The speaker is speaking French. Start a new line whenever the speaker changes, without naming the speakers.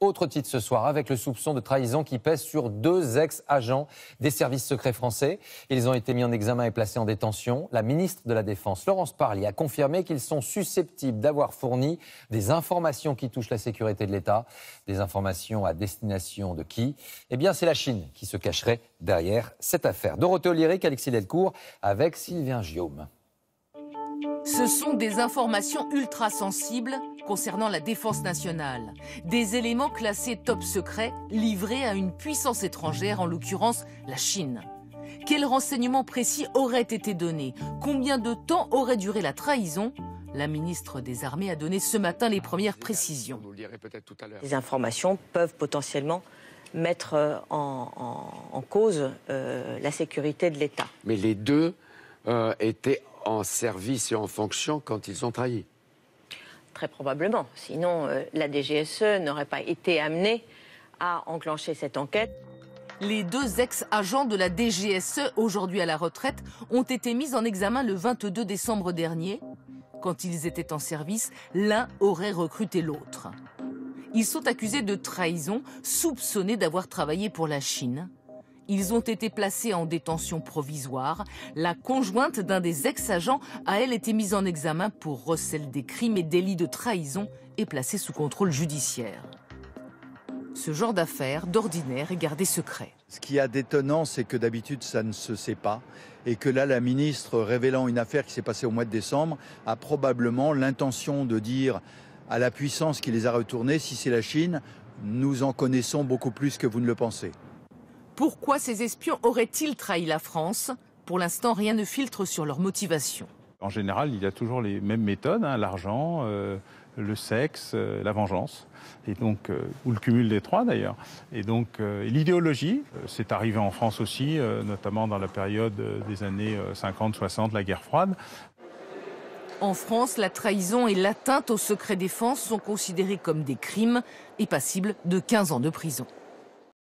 Autre titre ce soir, avec le soupçon de trahison qui pèse sur 2 ex-agents des services secrets français. Ils ont été mis en examen et placés en détention. La ministre de la Défense, Laurence Parly, a confirmé qu'ils sont susceptibles d'avoir fourni des informations qui touchent la sécurité de l'État. Des informations à destination de qui? Eh bien, c'est la Chine qui se cacherait derrière cette affaire. Dorothée Olyric, Alexis Delcourt, avec Sylvain Giaume.
Ce sont des informations ultra sensibles concernant la défense nationale. Des éléments classés top secret livrés à une puissance étrangère, en l'occurrence la Chine. Quels renseignements précis auraient été donnés? Combien de temps aurait duré la trahison? La ministre des Armées a donné ce matin les premières précisions.
Les informations peuvent potentiellement mettre en cause la sécurité de l'État.
Mais les deux étaient en service et en fonction quand ils ont trahi.
Très probablement. Sinon, la DGSE n'aurait pas été amenée à enclencher cette enquête.
Les 2 ex-agents de la DGSE, aujourd'hui à la retraite, ont été mis en examen le 22 décembre dernier. Quand ils étaient en service, l'un aurait recruté l'autre. Ils sont accusés de trahison, soupçonnés d'avoir travaillé pour la Chine. Ils ont été placés en détention provisoire. La conjointe d'un des ex-agents a, elle, été mise en examen pour recel des crimes et délits de trahison et placée sous contrôle judiciaire. Ce genre d'affaire, d'ordinaire, est gardé secret.
Ce qui est d'étonnant, c'est que d'habitude, ça ne se sait pas. Et que là, la ministre, révélant une affaire qui s'est passée au mois de décembre, a probablement l'intention de dire à la puissance qui les a retournés, si c'est la Chine, nous en connaissons beaucoup plus que vous ne le pensez.
Pourquoi ces espions auraient-ils trahi la France? Pour l'instant, rien ne filtre sur leur motivation.
En général, il y a toujours les mêmes méthodes, l'argent, le sexe, la vengeance, et donc, ou le cumul des trois d'ailleurs. Et donc l'idéologie, c'est arrivé en France aussi, notamment dans la période des années 50-60, la guerre froide.
En France, la trahison et l'atteinte au secret défense sont considérés comme des crimes et passibles de 15 ans de prison.